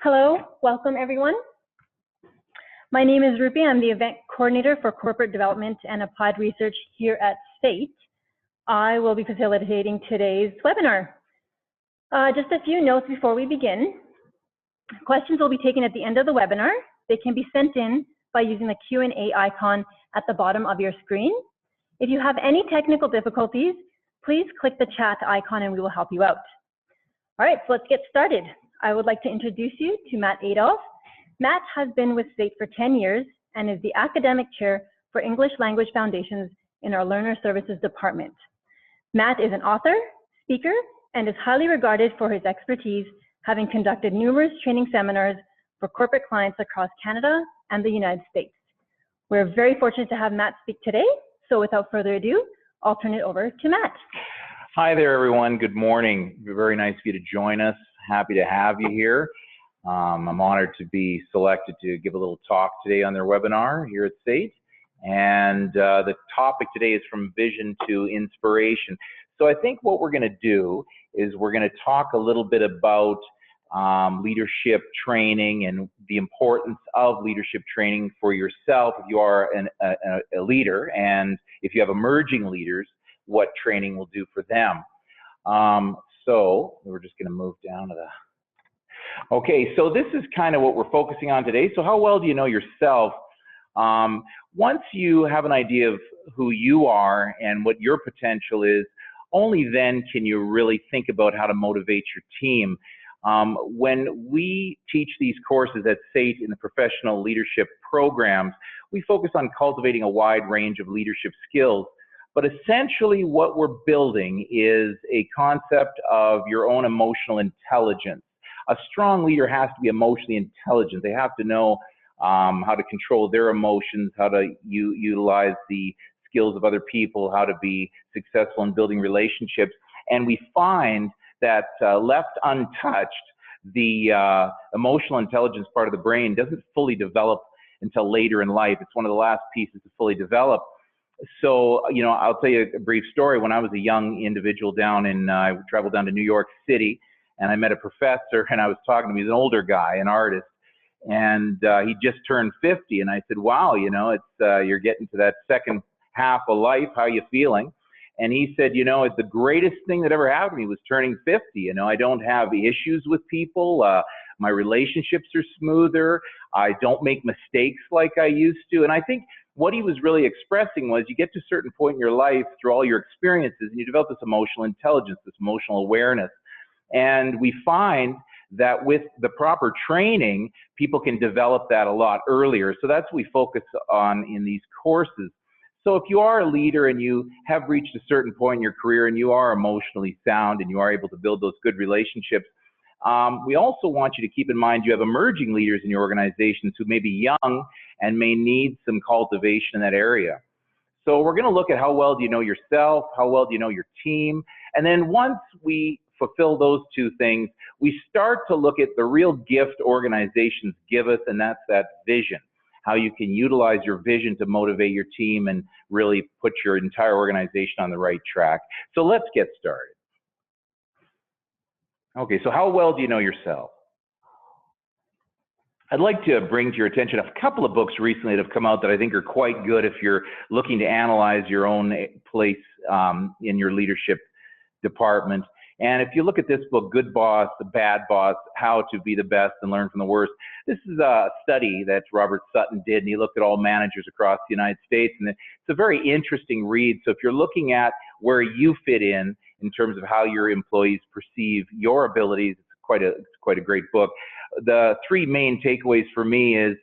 Hello, welcome everyone. My name is Rupi. I'm the event coordinator for corporate development and applied research here at SAIT. I will be facilitating today's webinar. Just a few notes before we begin. Questions will be taken at the end of the webinar. They can be sent in by using the Q&A icon at the bottom of your screen. If you have any technical difficulties, please click the chat icon and we will help you out. All right, so let's get started. I would like to introduce you to Matt Adolphe. Matt has been with SAIT for 10 years and is the academic chair for English Language Foundations in our Learner Services Department. Matt is an author, speaker, and is highly regarded for his expertise, having conducted numerous training seminars for corporate clients across Canada and the United States. We're very fortunate to have Matt speak today, so without further ado, I'll turn it over to Matt. Hi there, everyone. Good morning. Very nice of you to join us. Happy to have you here. I'm honored to be selected to give a little talk today on their webinar here at SAIT. And the topic today is from vision to inspiration. So I think what we're going to do is we're going to talk a little bit about leadership training and the importance of leadership training for yourself if you are a leader, and if you have emerging leaders, what training will do for them. So we're just going to move down to the... Okay, so this is kind of what we're focusing on today. So how well do you know yourself? Once you have an idea of who you are and what your potential is, only then can you really think about how to motivate your team. When we teach these courses at SAIT in the professional leadership programs, we focus on cultivating a wide range of leadership skills. But essentially what we're building is a concept of your own emotional intelligence. A strong leader has to be emotionally intelligent. They have to know how to control their emotions, how to utilize the skills of other people, how to be successful in building relationships. And we find that left untouched, the emotional intelligence part of the brain doesn't fully develop until later in life. It's one of the last pieces to fully develop. So, you know, I'll tell you a brief story. When I was a young individual I traveled down to New York City, and I met a professor, and I was talking to him. He's an older guy, an artist, and he just turned 50. And I said, wow, you know, it's you're getting to that second half of life. How are you feeling? And he said, you know, it's the greatest thing that ever happened to me was turning 50. You know, I don't have issues with people. My relationships are smoother. I don't make mistakes like I used to. And I think what he was really expressing was you get to a certain point in your life through all your experiences and you develop this emotional intelligence, this emotional awareness. And we find that with the proper training, people can develop that a lot earlier. So that's what we focus on in these courses. So if you are a leader and you have reached a certain point in your career and you are emotionally sound and you are able to build those good relationships, we also want you to keep in mind you have emerging leaders in your organizations who may be young and may need some cultivation in that area. So we're going to look at how well do you know yourself, how well do you know your team, and then once we fulfill those two things, we start to look at the real gift organizations give us, and that's that vision. How you can utilize your vision to motivate your team and really put your entire organization on the right track. So let's get started. Okay, so how well do you know yourself? I'd like to bring to your attention a couple of books recently that have come out that I think are quite good if you're looking to analyze your own place in your leadership department. And if you look at this book, Good Boss, The Bad Boss, How to Be the Best and Learn from the Worst, this is a study that Robert Sutton did, and he looked at all managers across the United States, and it's a very interesting read. So if you're looking at where you fit in terms of how your employees perceive your abilities, it's quite a great book. The three main takeaways for me is,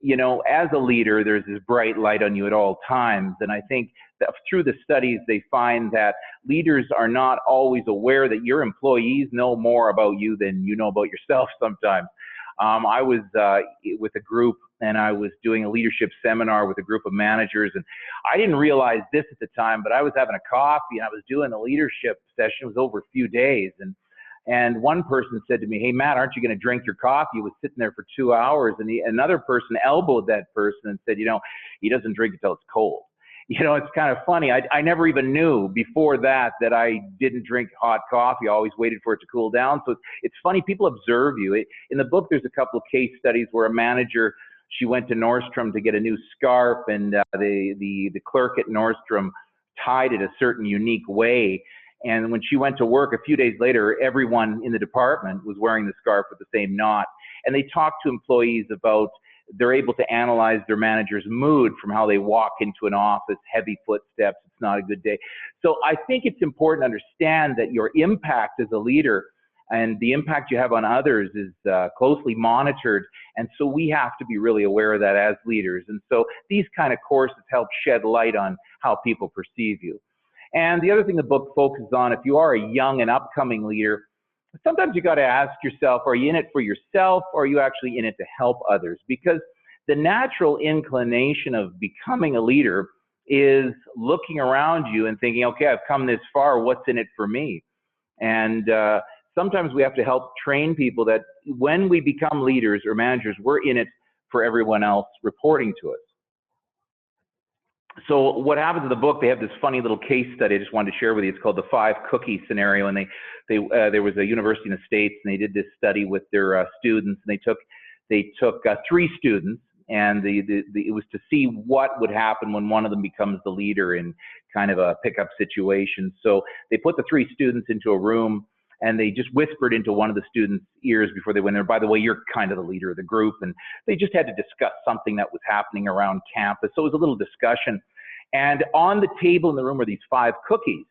you know, as a leader, there's this bright light on you at all times. And I think that through the studies, they find that leaders are not always aware that your employees know more about you than you know about yourself sometimes. I was with a group and I was doing a leadership seminar with a group of managers, and I didn't realize this at the time, but I was having a coffee and I was doing the leadership session. It was over a few days, and one person said to me, hey, Matt, aren't you going to drink your coffee? He was sitting there for 2 hours, and another person elbowed that person and said, you know, he doesn't drink until it's cold. You know, it's kind of funny. I never even knew before that I didn't drink hot coffee. I always waited for it to cool down. So it's funny, people observe you. In the book, there's a couple of case studies where a manager, she went to Nordstrom to get a new scarf, and the clerk at Nordstrom tied it a certain unique way. And when she went to work a few days later, everyone in the department was wearing the scarf with the same knot. And they talked to employees about, they're able to analyze their manager's mood from how they walk into an office, heavy footsteps, it's not a good day. So I think it's important to understand that your impact as a leader and the impact you have on others is closely monitored. And so we have to be really aware of that as leaders. And so these kind of courses help shed light on how people perceive you. And the other thing the book focuses on, if you are a young and upcoming leader, sometimes you got to ask yourself, are you in it for yourself, or are you actually in it to help others? Because the natural inclination of becoming a leader is looking around you and thinking, okay, I've come this far, what's in it for me? And sometimes we have to help train people that when we become leaders or managers, we're in it for everyone else reporting to us. So what happens in the book, they have this funny little case study I just wanted to share with you. It's called the 5 cookie scenario. And there was a university in the States, and they did this study with their students. And they took 3 students, and it was to see what would happen when one of them becomes the leader in kind of a pickup situation. So they put the 3 students into a room, and they just whispered into one of the students' ears before they went there, by the way, you're kind of the leader of the group. And they just had to discuss something that was happening around campus. So it was a little discussion. And on the table in the room were these 5 cookies.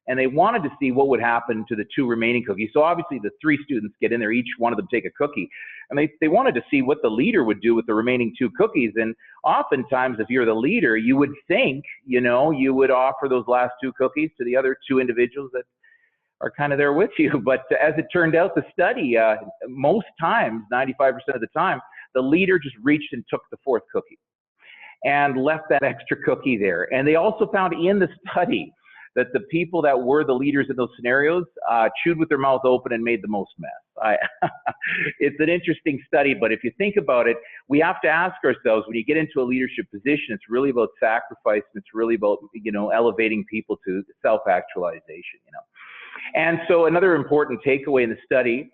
And they wanted to see what would happen to the 2 remaining cookies. So obviously the 3 students get in there, each one of them take a cookie. And they wanted to see what the leader would do with the remaining 2 cookies. And oftentimes, if you're the leader, you would think, you know, you would offer those last 2 cookies to the other 2 individuals that are kind of there with you. But as it turned out, the study, most times, 95% of the time, the leader just reached and took the 4th cookie and left that extra cookie there. And they also found in the study that the people that were the leaders in those scenarios chewed with their mouth open and made the most mess. It's an interesting study, but if you think about it, we have to ask ourselves, when you get into a leadership position, it's really about sacrifice, and it's really about, you know, elevating people to self-actualization, you know. And so another important takeaway in the study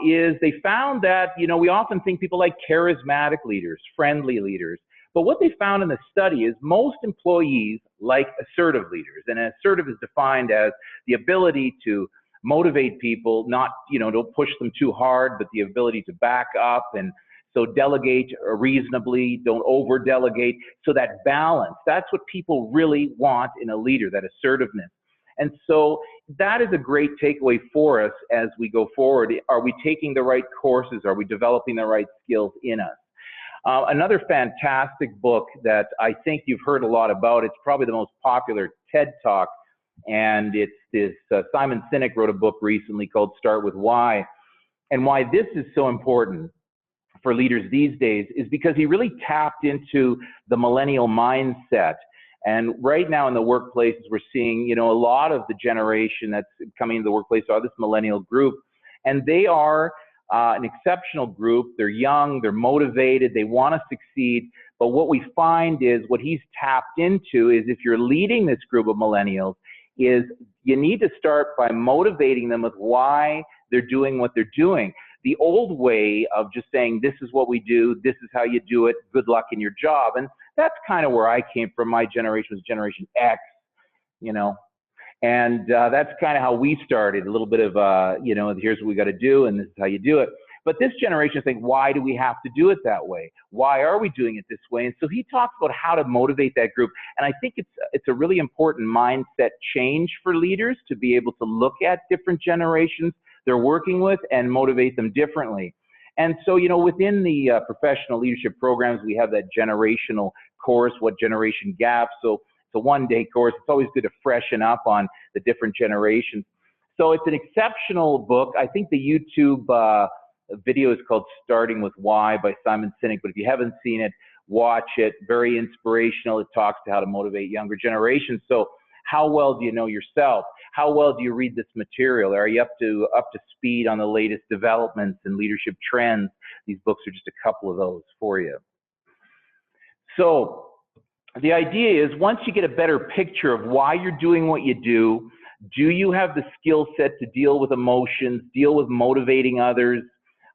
is they found that, you know, we often think people like charismatic leaders, friendly leaders, but what they found in the study is most employees like assertive leaders. And assertive is defined as the ability to motivate people, not, you know, don't push them too hard, but the ability to back up, and so delegate reasonably, don't over delegate. So that balance, that's what people really want in a leader, that assertiveness. And so that is a great takeaway for us as we go forward. Are we taking the right courses? Are we developing the right skills in us? Another fantastic book that I think you've heard a lot about, it's probably the most popular TED Talk, and it's this, Simon Sinek wrote a book recently called Start With Why. And why this is so important for leaders these days is because he really tapped into the millennial mindset. And right now in the workplaces, we're seeing, you know, a lot of the generation that's coming into the workplace are this millennial group, and they are an exceptional group. They're young, they're motivated, they want to succeed. But what we find is, what he's tapped into is, if you're leading this group of millennials, is you need to start by motivating them with why they're doing what they're doing. The old way of just saying, this is what we do, this is how you do it, good luck in your job. And that's kind of where I came from. My generation was Generation X, you know, and that's kind of how we started. A little bit of, you know, here's what we got to do, and this is how you do it. But this generation thinks, why do we have to do it that way? Why are we doing it this way? And so he talks about how to motivate that group. And I think it's a really important mindset change for leaders to be able to look at different generations they're working with and motivate them differently. And so, you know, within the professional leadership programs, we have that generational course, What Generation Gap. So it's a one-day course. It's always good to freshen up on the different generations. So it's an exceptional book. I think the YouTube video is called Starting With Why by Simon Sinek. But if you haven't seen it, watch it. Very inspirational. It talks to how to motivate younger generations. So how well do you know yourself? How well do you read this material? Are you up to speed on the latest developments and leadership trends? These books are just a couple of those for you. So the idea is once you get a better picture of why you're doing what you do you have the skill set to deal with emotions, deal with motivating others?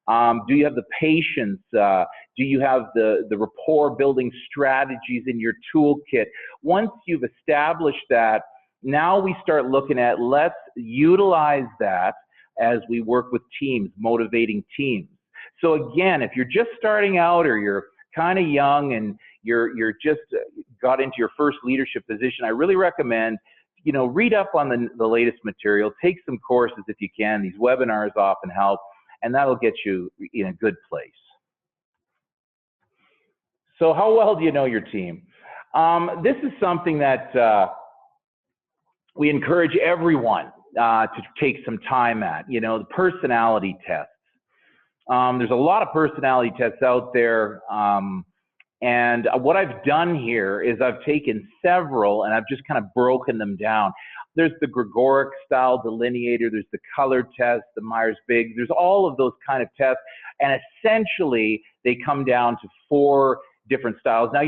Do you have the patience? Do you have the rapport building strategies in your toolkit? Once you've established that, now we start looking at, let's utilize that as we work with teams, motivating teams. So again, if you're just starting out or you're kind of young and you're just got into your first leadership position, I really recommend, read up on the latest material, take some courses if you can. These webinars often help, and that'll get you in a good place. So how well do you know your team? This is something that we encourage everyone to take some time at, the personality tests. There's a lot of personality tests out there, and what I've done here is I've taken several and I've just kind of broken them down. There's the Gregoric style delineator, there's the color test, the Myers-Briggs, there's all of those kind of tests, and essentially they come down to 4 different styles. Now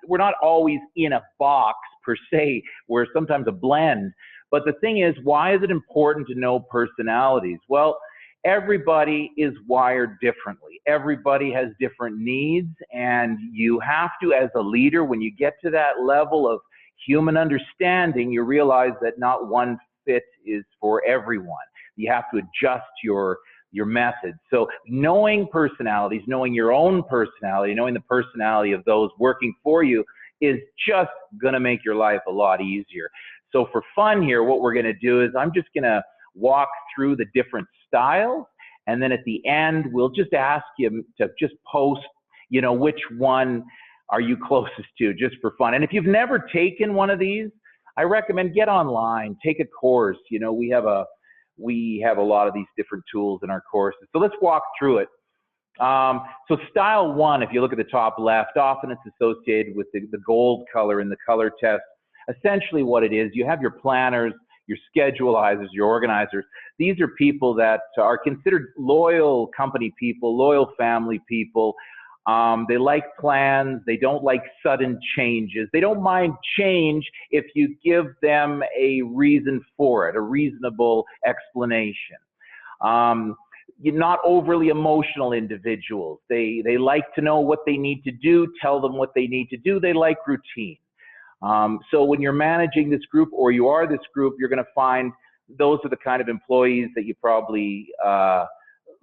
we're not always in a box per se, we're sometimes a blend, but the thing is, why is it important to know personalities? Well, everybody is wired differently. Everybody has different needs, and you have to, as a leader, when you get to that level of human understanding, you realize that not one fit is for everyone. You have to adjust your method. So knowing personalities, knowing your own personality, knowing the personality of those working for you is just going to make your life a lot easier. So for fun here, what we're going to do is I'm just going to walk through the different styles, and then at the end we'll just ask you to just post, which one are you closest to, just for fun. And if you've never taken one of these, I recommend get online, take a course. We have a lot of these different tools in our courses. So let's walk through it. So style 1, if you look at the top left, often it's associated with the gold color in the color test. Essentially what it is, you have your planners, your schedulizers, your organizers. These are people that are considered loyal company people, loyal family people. They like plans. They don't like sudden changes. They don't mind change if you give them a reason for it, a reasonable explanation. You're not overly emotional individuals. They like to know what they need to do, tell them what they need to do. They like routine. So when you're managing this group, or you are this group, you're going to find those are the kind of employees that you probably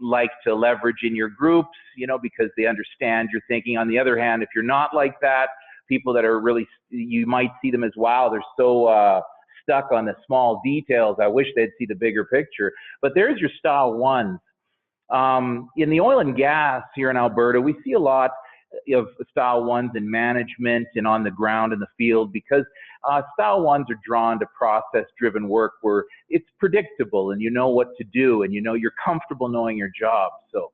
like to leverage in your groups, because they understand your thinking. On the other hand, if you're not like that, people that are really, you might see them as, wow, they're so stuck on the small details. I wish they'd see the bigger picture. But there's your style 1s. In the oil and gas here in Alberta, we see a lot of style 1s in management and on the ground in the field, because style 1s are drawn to process-driven work where it's predictable and you know what to do and you're comfortable knowing your job. So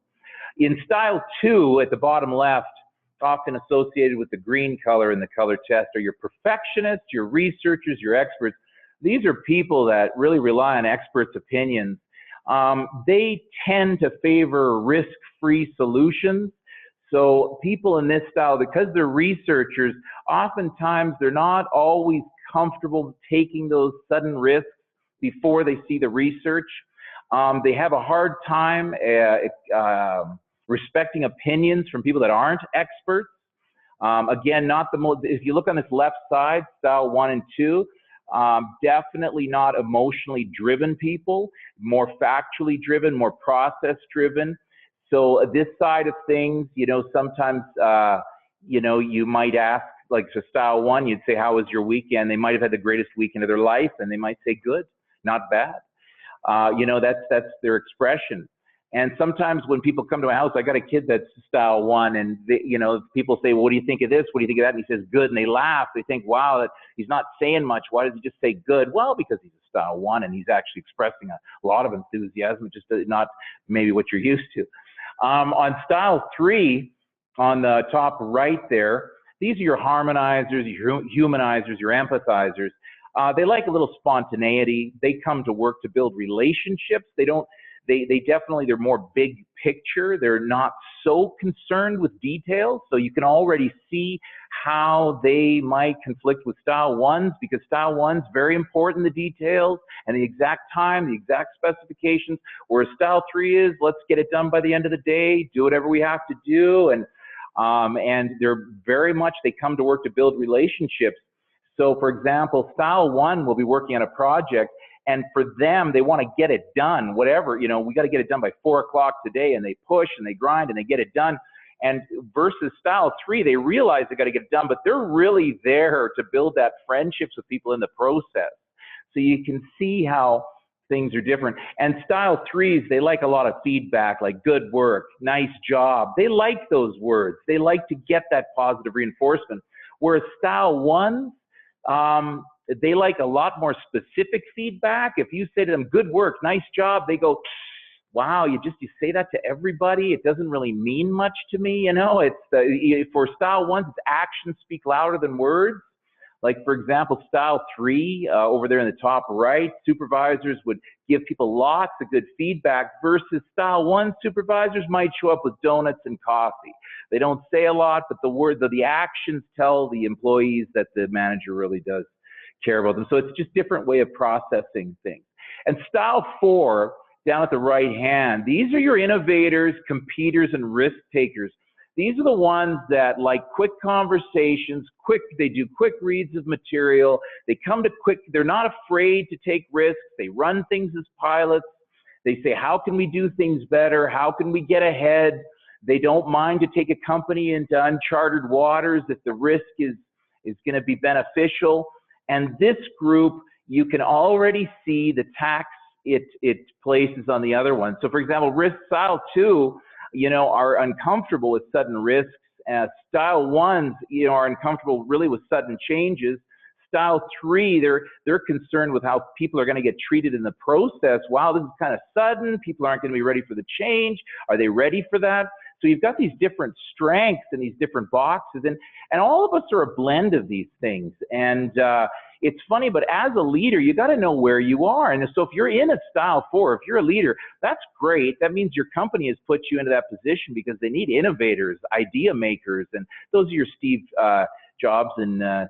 in style 2 at the bottom left, often associated with the green color in the color test, are your perfectionists, your researchers, your experts. These are people that really rely on experts' opinions. They tend to favor risk-free solutions. So people in this style, because they're researchers, oftentimes they're not always comfortable taking those sudden risks before they see the research. They have a hard time respecting opinions from people that aren't experts. Again, not the most, if you look on this left side, style 1 and 2, definitely not emotionally driven people, more factually driven, more process driven. So this side of things, sometimes, you might ask, like, so style 1, you'd say, how was your weekend? They might have had the greatest weekend of their life, and they might say, good, not bad. That's their expression. And sometimes when people come to my house, I got a kid that's style 1, and people say, well, what do you think of this? What do you think of that? And he says, good, and they laugh. They think, wow, that he's not saying much. Why does he just say good? Well, because he's a style 1, and he's actually expressing a lot of enthusiasm, just not maybe what you're used to. On style 3, on the top right there, these are your harmonizers, your humanizers, your empathizers. They like a little spontaneity. They come to work to build relationships. They don't they definitely, they're more big picture. They're not so concerned with details. So you can already see how they might conflict with style ones, because style one's very important, the details and the exact time, the exact specifications, whereas style three is, let's get it done by the end of the day, do whatever we have to do. And they're very much, they come to work to build relationships. So for example, style one will be working on a project, and for them, they want to get it done, whatever, you know, we got to get it done by 4 o'clock today, and they push and they grind and they get it done. And versus style three, they realize they got to get it done, but they're really there to build that friendships with people in the process. So you can see how things are different. And style threes, they like a lot of feedback, like good work, nice job. They like those words. They like to get that positive reinforcement. Whereas style ones, they like a lot more specific feedback. If you say to them, good work, nice job, they go, wow, you say that to everybody. It doesn't really mean much to me. You know, it's for style ones, it's actions speak louder than words. Like for example, style three, over there in the top right, supervisors would give people lots of good feedback, versus style one, supervisors might show up with donuts and coffee. They don't say a lot, but the actions tell the employees that the manager really does care about them. So it's just a different way of processing things. And style four, down at the right hand, these are your innovators, competitors, and risk takers. These are the ones that like quick conversations, they do quick reads of material, they're not afraid to take risks, they run things as pilots, they say, how can we do things better, how can we get ahead? They don't mind to take a company into uncharted waters if the risk is going to be beneficial. And this group, you can already see the tax it places on the other one. So for example, risk style two, you know, are uncomfortable with sudden risks. Style ones, you know, are uncomfortable really with sudden changes. Style three, they're concerned with how people are going to get treated in the process. Wow, this is kind of sudden. People aren't going to be ready for the change. Are they ready for that? So you've got these different strengths in these different boxes, and all of us are a blend of these things. And it's funny, but as a leader, you got to know where you are. And so if you're in a style four, if you're a leader, that's great. That means your company has put you into that position because they need innovators, idea makers, and those are your Steve Jobs and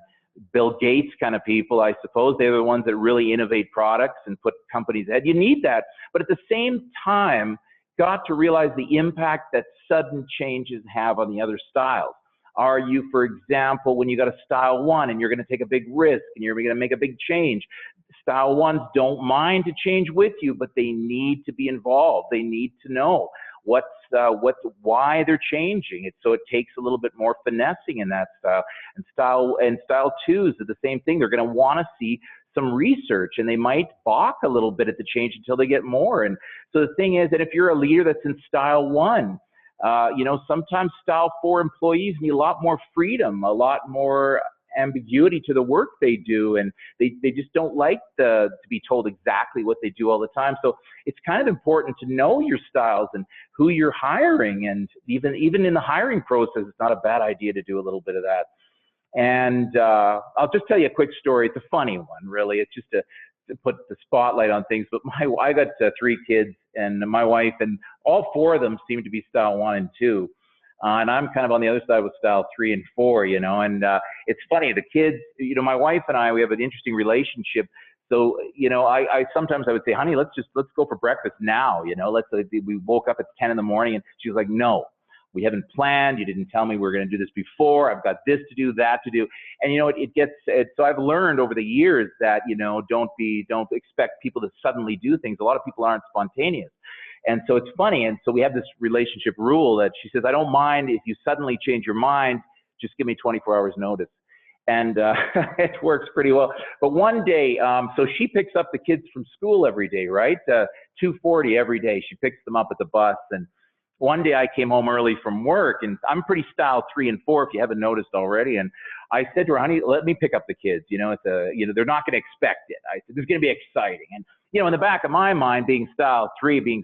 Bill Gates kind of people, I suppose. They're the ones that really innovate products and put companies ahead. You need that. But at the same time, got to realize the impact that sudden changes have on the other styles. Are you, for example, when you got a style one and you're going to take a big risk and you're going to make a big change, style ones don't mind to change with you, but they need to be involved. They need to know why they're changing. So it takes a little bit more finessing in that style. And style twos are the same thing. They're going to want to see some research, and they might balk a little bit at the change until they get more. And so the thing is that if you're a leader that's in style one, you know, sometimes style four employees need a lot more freedom, a lot more ambiguity to the work they do, and they just don't like to be told exactly what they do all the time. So it's kind of important to know your styles and who you're hiring, and even in the hiring process, it's not a bad idea to do a little bit of that. And I'll just tell you a quick story. It's a funny one, really. It's just to put the spotlight on things. But I got 3 kids, and my wife, and all 4 of them seem to be style 1 and 2. And I'm kind of on the other side with style 3 and 4, you know. And it's funny, the kids, you know, my wife and I, we have an interesting relationship. So, you know, I sometimes I would say, honey, let's go for breakfast now, you know. We woke up at 10 in the morning, and she was like, no. We haven't planned. You didn't tell me we were going to do this before. I've got this to do, that to do. And, you know, so I've learned over the years that, you know, don't expect people to suddenly do things. A lot of people aren't spontaneous. And so it's funny. And so we have this relationship rule that she says, I don't mind if you suddenly change your mind, just give me 24 hours notice. And it works pretty well. But one day, so she picks up the kids from school every day, right? 2:40 every day. She picks them up at the bus. And one day I came home early from work, and I'm pretty style 3 and 4 if you haven't noticed already. And I said to her, honey, let me pick up the kids. You know, they're not going to expect it. I said, this is going to be exciting. And, you know, in the back of my mind, being style 3, being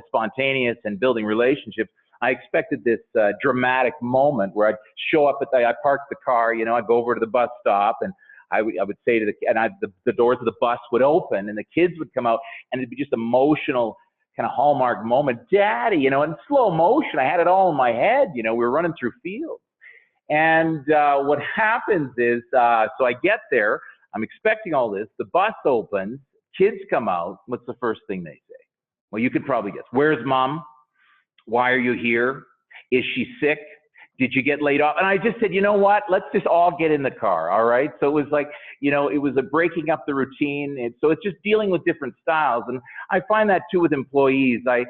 spontaneous and building relationships, I expected this dramatic moment where I'd show up I'd park the car, you know, I'd go over to the bus stop, and I would say to the doors of the bus would open, and the kids would come out, and it'd be just emotional kind of hallmark moment. Daddy, you know, in slow motion, I had it all in my head. You know, we were running through fields. And what happens is, so I get there, I'm expecting all this, the bus opens, kids come out, what's the first thing they say? Well, you could probably guess. Where's mom? Why are you here? Is she sick? Did you get laid off? And I just said, you know what? Let's just all get in the car, all right? So it was like, you know, it was a breaking up the routine. And so it's just dealing with different styles. And I find that too with employees. I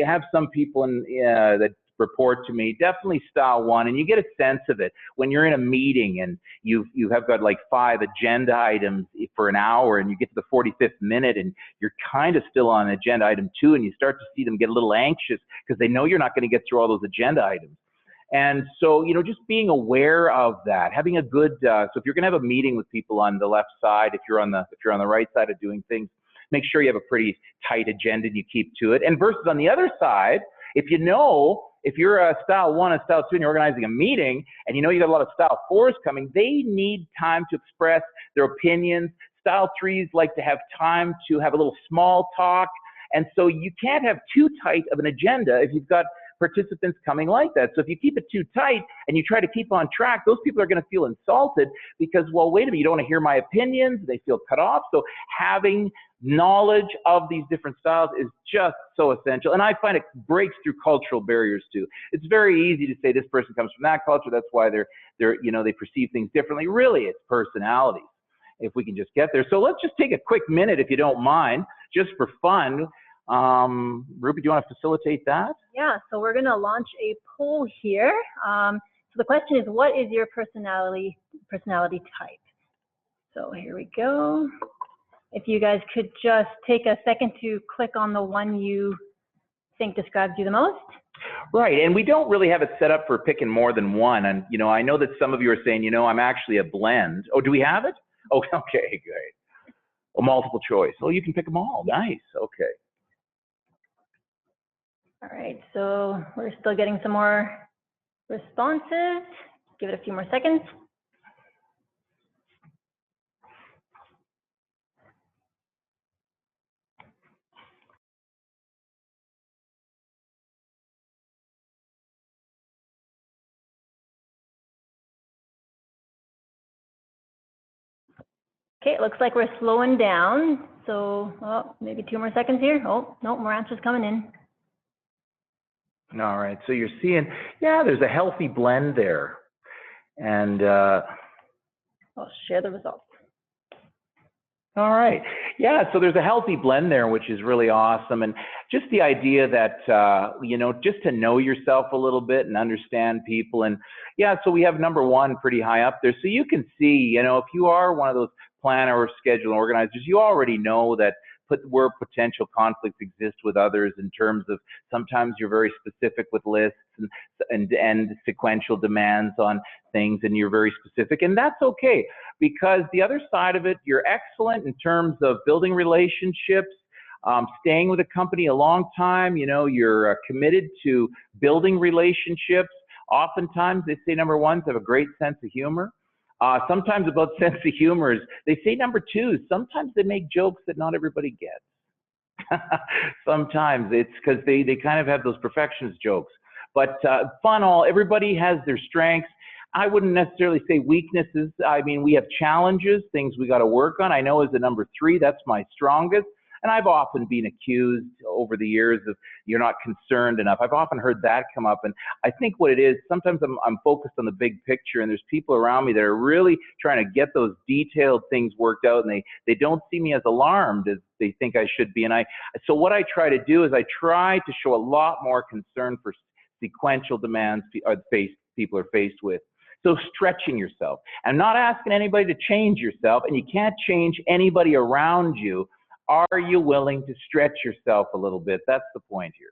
have some people that report to me, definitely style one, and you get a sense of it when you're in a meeting and you have got like 5 agenda items for an hour, and you get to the 45th minute and you're kind of still on agenda item 2, and you start to see them get a little anxious because they know you're not going to get through all those agenda items. And so, you know, just being aware of that, having a good, so if you're going to have a meeting with people on the left side, if you're on the right side of doing things, make sure you have a pretty tight agenda and you keep to it. And versus on the other side, if you're a style 1 and style 2 and you're organizing a meeting and you know you got a lot of style 4s coming, they need time to express their opinions. Style 3s like to have time to have a little small talk. And so you can't have too tight of an agenda if you've got participants coming like that. So if you keep it too tight and you try to keep on track, those people are going to feel insulted because, well, wait a minute, you don't want to hear my opinions. They feel cut off. So having knowledge of these different styles is just so essential. And I find it breaks through cultural barriers too. It's very easy to say this person comes from that culture. That's why they perceive things differently. Really, it's personalities. If we can just get there. So let's just take a quick minute, if you don't mind, just for fun. Ruby, do you want to facilitate that? Yeah, so we're going to launch a poll here. So the question is, what is your personality type? So here we go. If you guys could just take a second to click on the one you think describes you the most. Right, and we don't really have it set up for picking more than one. And, you know, I know that some of you are saying, you know, I'm actually a blend. Oh, do we have it? Oh, okay, great. A multiple choice. Oh, you can pick them all. Nice, okay. All right, so we're still getting some more responses. Give it a few more seconds. Okay, it looks like we're slowing down. So, oh, maybe 2 more seconds here. Oh, no, more answers coming in. All right, so you're seeing, yeah, there's a healthy blend there. And I'll share the results. All right. Yeah, so there's a healthy blend there, which is really awesome. And just the idea that, you know, just to know yourself a little bit and understand people. And yeah, so we have number 1 pretty high up there. So you can see, you know, if you are one of those planner or schedule organizers, you already know that where potential conflicts exist with others in terms of sometimes you're very specific with lists and sequential demands on things, and you're very specific, and that's okay, because the other side of it, you're excellent in terms of building relationships, staying with a company a long time. You know, you're committed to building relationships. Oftentimes they say number 1s have a great sense of humor. Sometimes about sense of humor is, they say number 2s, sometimes they make jokes that not everybody gets. Sometimes it's because they kind of have those perfectionist jokes. But everybody has their strengths. I wouldn't necessarily say weaknesses. I mean, we have challenges, things we got to work on. I know as a number 3, that's my strongest. And I've often been accused over the years of you're not concerned enough. I've often heard that come up. And I think what it is, sometimes I'm focused on the big picture, and there's people around me that are really trying to get those detailed things worked out, and they don't see me as alarmed as they think I should be. And so what I try to do is I try to show a lot more concern for sequential demands people are faced with. So stretching yourself. I'm not asking anybody to change yourself, and you can't change anybody around you. Are you willing to stretch yourself a little bit? That's the point here.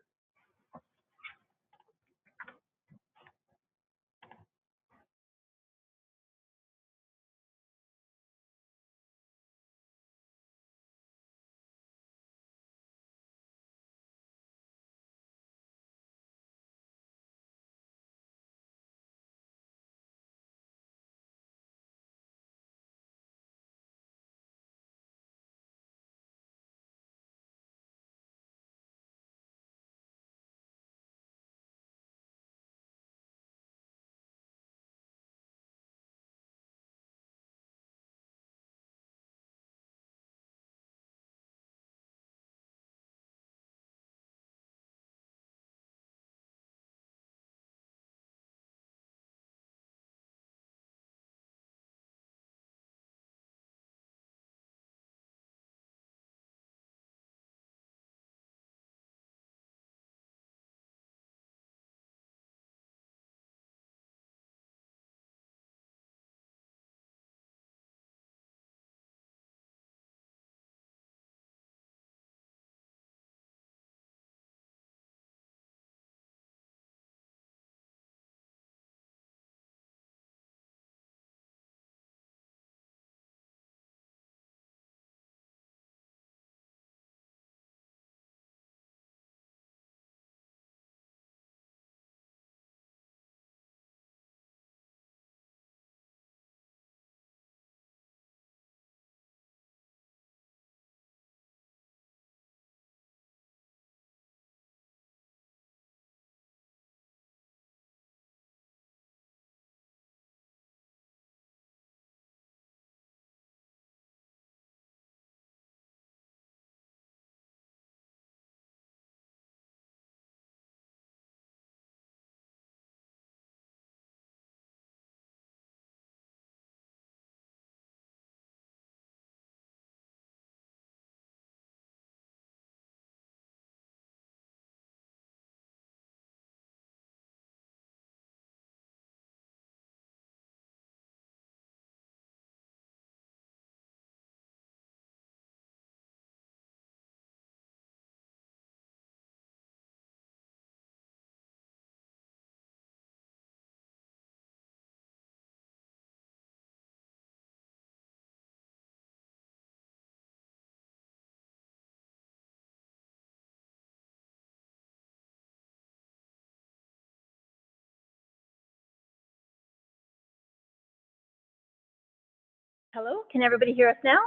Hello, can everybody hear us now?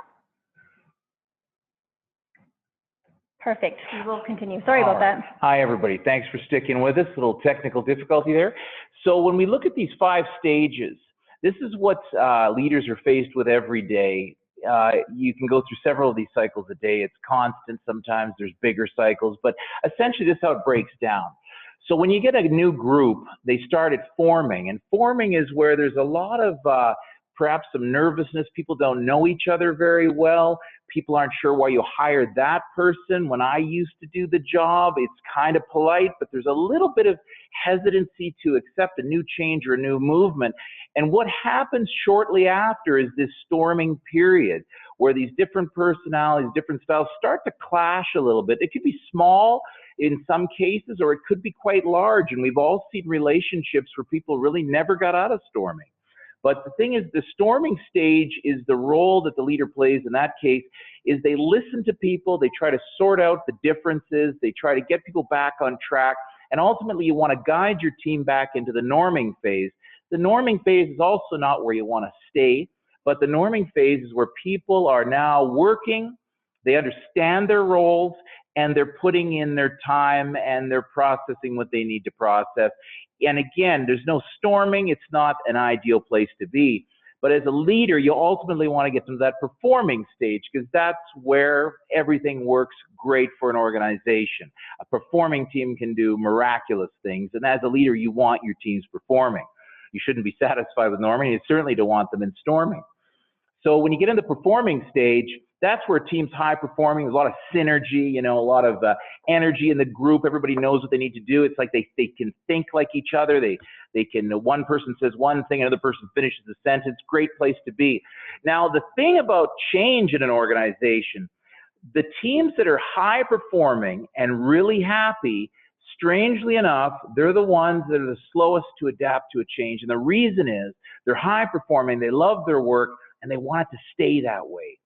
Perfect, we will continue. Sorry about that. Hi, everybody. Thanks for sticking with us. A little technical difficulty there. So when we look at these 5 stages, this is what leaders are faced with every day. You can go through several of these cycles a day. It's constant. Sometimes there's bigger cycles, but essentially this is how it breaks down. So when you get a new group, they start at forming, and forming is where there's a lot of perhaps some nervousness. People don't know each other very well. People aren't sure why you hired that person. When I used to do the job, it's kind of polite, but there's a little bit of hesitancy to accept a new change or a new movement. And what happens shortly after is this storming period where these different personalities, different styles start to clash a little bit. It could be small in some cases, or it could be quite large. And we've all seen relationships where people really never got out of storming. But the thing is, the storming stage is the role that the leader plays in that case is they listen to people, they try to sort out the differences, they try to get people back on track, and ultimately you want to guide your team back into the norming phase. The norming phase is also not where you want to stay, but the norming phase is where people are now working, they understand their roles, and they're putting in their time and they're processing what they need to process. And again, there's no storming. It's not an ideal place to be. But as a leader, you ultimately want to get to that performing stage because that's where everything works great for an organization. A performing team can do miraculous things. And as a leader, you want your teams performing. You shouldn't be satisfied with norming. You certainly don't want them in storming. So when you get in the performing stage, that's where team's high performing. There's a lot of synergy, you know, a lot of energy in the group. Everybody knows what they need to do. It's like they can think like each other. They can, one person says one thing, another person finishes the sentence. Great place to be. Now, the thing about change in an organization, the teams that are high performing and really happy, strangely enough, they're the ones that are the slowest to adapt to a change. And the reason is they're high performing, they love their work, and they want it to stay that way.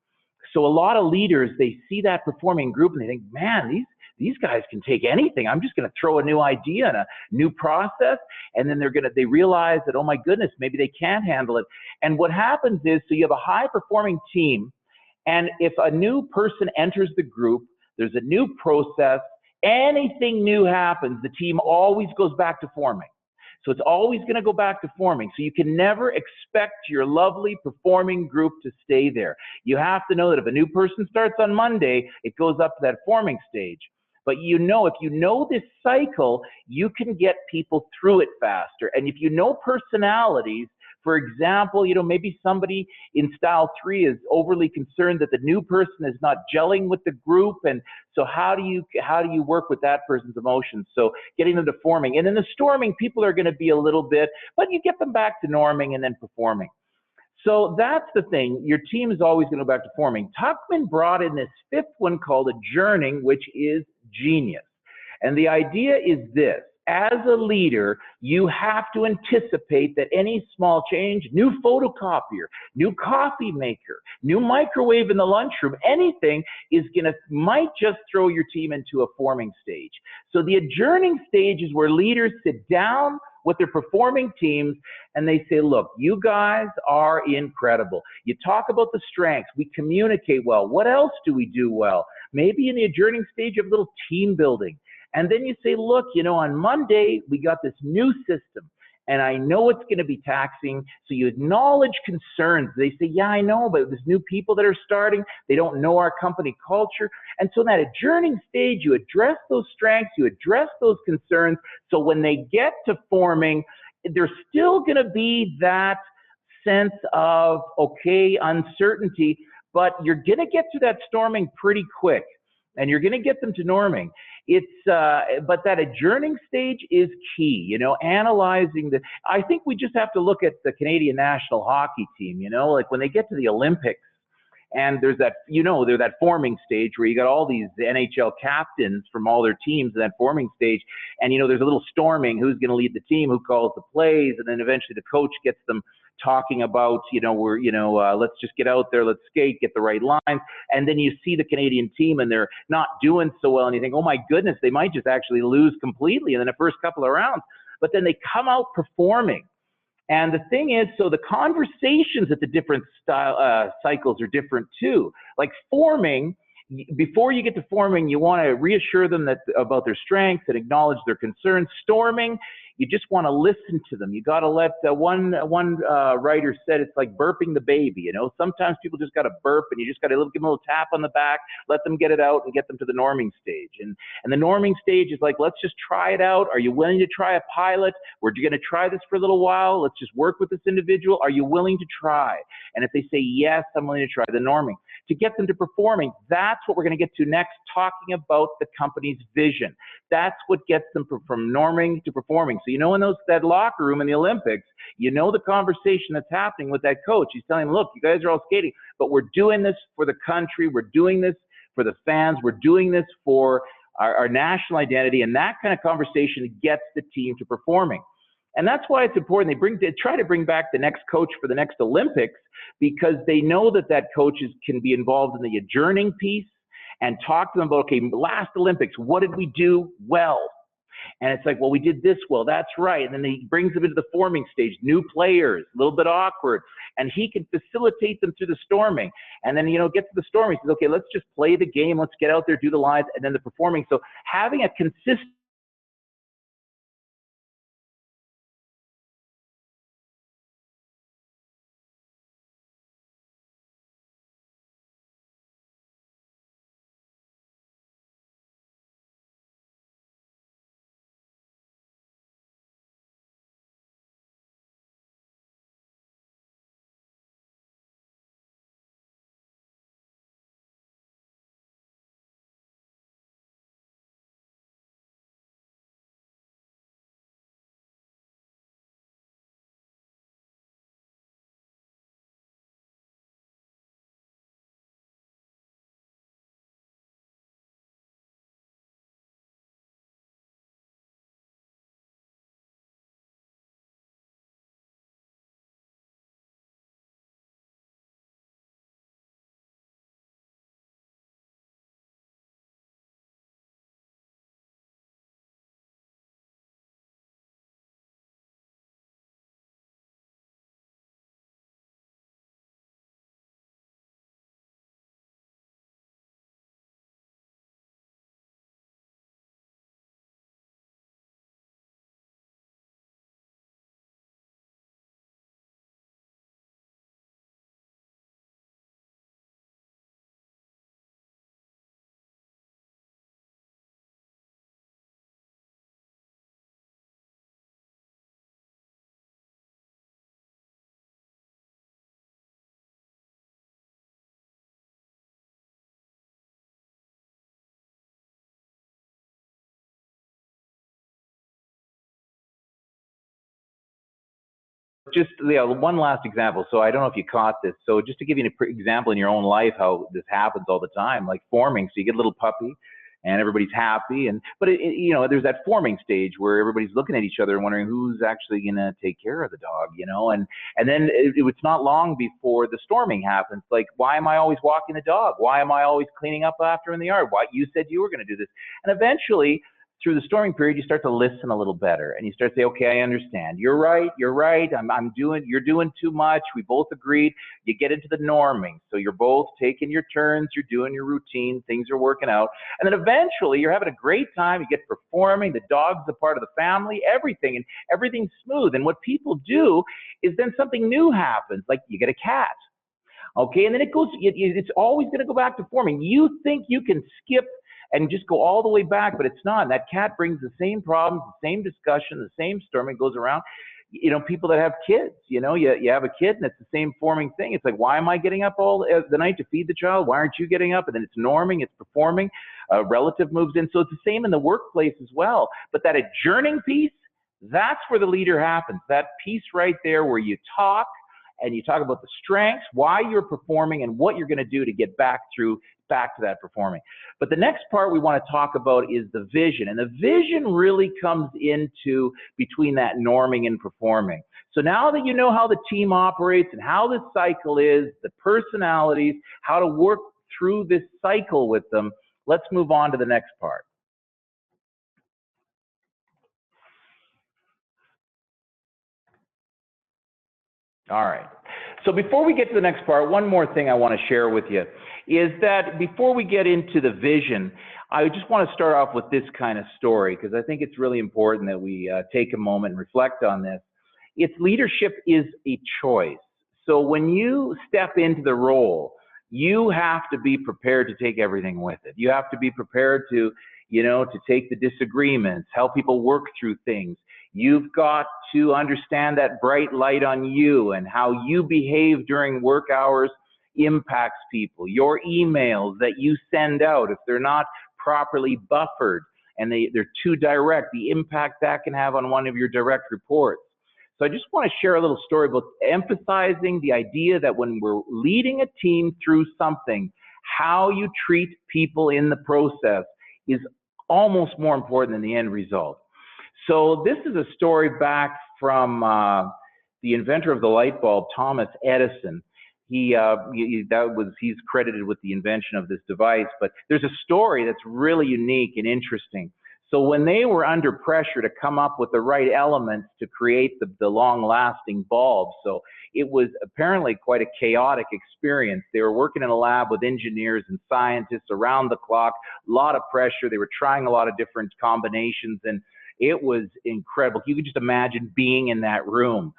So a lot of leaders, they see that performing group and they think, man, these guys can take anything. I'm just going to throw a new idea and a new process. And then they realize that, oh my goodness, maybe they can't handle it. And what happens is, so you have a high performing team. And if a new person enters the group, there's a new process, anything new happens, the team always goes back to forming. So it's always going to go back to forming. So you can never expect your lovely performing group to stay there. You have to know that if a new person starts on Monday, it goes up to that forming stage. But you know, if you know this cycle, you can get people through it faster. And if you know personalities, for example, you know, maybe somebody in style 3 is overly concerned that the new person is not gelling with the group. And so how do you work with that person's emotions? So getting them to forming. And in the storming, people are going to be a little bit, but you get them back to norming and then performing. So that's the thing. Your team is always going to go back to forming. Tuckman brought in this 5th one called adjourning, which is genius. And the idea is this. As a leader, you have to anticipate that any small change, new photocopier, new coffee maker, new microwave in the lunchroom, anything might just throw your team into a forming stage. So the adjourning stage is where leaders sit down with their performing teams and they say, look, you guys are incredible. You talk about the strengths. We communicate well. What else do we do well? Maybe in the adjourning stage of little team building. And then you say, look, you know, on Monday, we got this new system, and I know it's going to be taxing. So you acknowledge concerns. They say, yeah, I know, but there's new people that are starting. They don't know our company culture. And so in that adjourning stage, you address those strengths, you address those concerns. So when they get to forming, there's still going to be that sense of, okay, uncertainty, but you're going to get to that storming pretty quick. And you're going to get them to norming. But that adjourning stage is key, you know, analyzing I think we just have to look at the Canadian national hockey team, you know, like when they get to the Olympics and there's that, you know, there's that forming stage where you got all these NHL captains from all their teams in that forming stage. And, you know, there's a little storming, who's going to lead the team, who calls the plays. And then eventually the coach gets them talking about, you know, let's just get out there, let's skate, get the right lines. And then you see the Canadian team and they're not doing so well. And you think, oh my goodness, they might just actually lose completely in the first couple of rounds. But then they come out performing. And the thing is, so the conversations at the different cycles are different too. Like forming, before you get to forming, you want to reassure them about their strengths and acknowledge their concerns. Storming, you just want to listen to them. You got to let one writer said it's like burping the baby. You know, sometimes people just got to burp, and you just got to give them a little tap on the back, let them get it out, and get them to the norming stage. And the norming stage is like, let's just try it out. Are you willing to try a pilot? We're going to try this for a little while. Let's just work with this individual. Are you willing to try? And if they say yes, I'm willing to try, the norming. To get them to performing, that's what we're going to get to next, talking about the company's vision. That's what gets them from norming to performing. So you know, in that locker room in the Olympics, you know the conversation that's happening with that coach. He's telling them, look, you guys are all skating, but we're doing this for the country. We're doing this for the fans. We're doing this for our national identity. And that kind of conversation gets the team to performing. And that's why it's important. They try to bring back the next coach for the next Olympics, because they know that coach can be involved in the adjourning piece and talk to them about, okay, last Olympics, what did we do well? And it's like, well, we did this well, that's right. And then he brings them into the forming stage, new players, a little bit awkward, and he can facilitate them through the storming. And then, you know, get to the storming, he says, okay, let's just play the game, let's get out there, do the lines, and then the performing. So having a consistent just, yeah, one last example. So I don't know if you caught this. So just to give you an example in your own life, how this happens all the time, like forming. So you get a little puppy and everybody's happy. But you know, there's that forming stage where everybody's looking at each other and wondering who's actually going to take care of the dog, you know? And then it's not long before the storming happens. Like, why am I always walking the dog? Why am I always cleaning up after in the yard? Why, you said you were going to do this. And eventually, through the storming period, you start to listen a little better, and you start to say, okay, I understand. You're right. You're doing too much. We both agreed. You get into the norming. So you're both taking your turns. You're doing your routine. Things are working out. And then eventually you're having a great time. You get performing. The dog's a part of the family, and everything's smooth. And what people do is then something new happens. Like you get a cat. Okay. And then it's always going to go back to forming. You think you can skip and just go all the way back, but it's not. That cat brings the same problems, the same discussion, the same storming goes around. You know, people that have kids, you know, you have a kid and it's the same forming thing. It's like, why am I getting up all the night to feed the child? Why aren't you getting up? And then it's norming, it's performing, a relative moves in. So it's the same in the workplace as well. But that adjourning piece, that's where the leader happens. That piece right there where you talk and you talk about the strengths, why you're performing, and what you're going to do to get back to that performing. But the next part we want to talk about is the vision. And the vision really comes into between that norming and performing. So now that you know how the team operates and how the cycle is, the personalities, how to work through this cycle with them, let's move on to the next part. All right. So before we get to the next part, one more thing I want to share with you is that before we get into the vision, I just want to start off with this kind of story because I think it's really important that we take a moment and reflect on this. It's leadership is a choice. So when you step into the role, you have to be prepared to take everything with it. You have to be prepared to, to take the disagreements, help people work through things. You've got to understand that bright light on you and how you behave during work hours impacts people. Your emails that you send out, if they're not properly buffered and they're too direct, the impact that can have on one of your direct reports. So I just want to share a little story about emphasizing the idea that when we're leading a team through something, how you treat people in the process is almost more important than the end result. So this is a story back from the inventor of the light bulb, Thomas Edison. He's credited with the invention of this device, but there's a story that's really unique and interesting. So when they were under pressure to come up with the right elements to create the long-lasting bulb, so it was apparently quite a chaotic experience. They were working in a lab with engineers and scientists around the clock, a lot of pressure. They were trying a lot of different combinations, and it was incredible. You could just imagine being in that room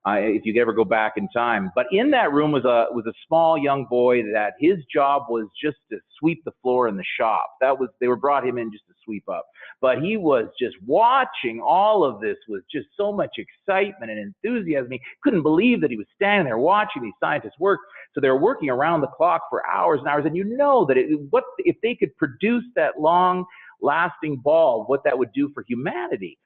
if you could ever go back in time. But in that room was a small young boy that his job was just to sweep the floor in the shop. They brought him in just to sweep up. But he was just watching all of this with just so much excitement and enthusiasm. He couldn't believe that he was standing there watching these scientists work. So they were working around the clock for hours and hours. And that if they could produce that long-lasting bulb, what that would do for humanity.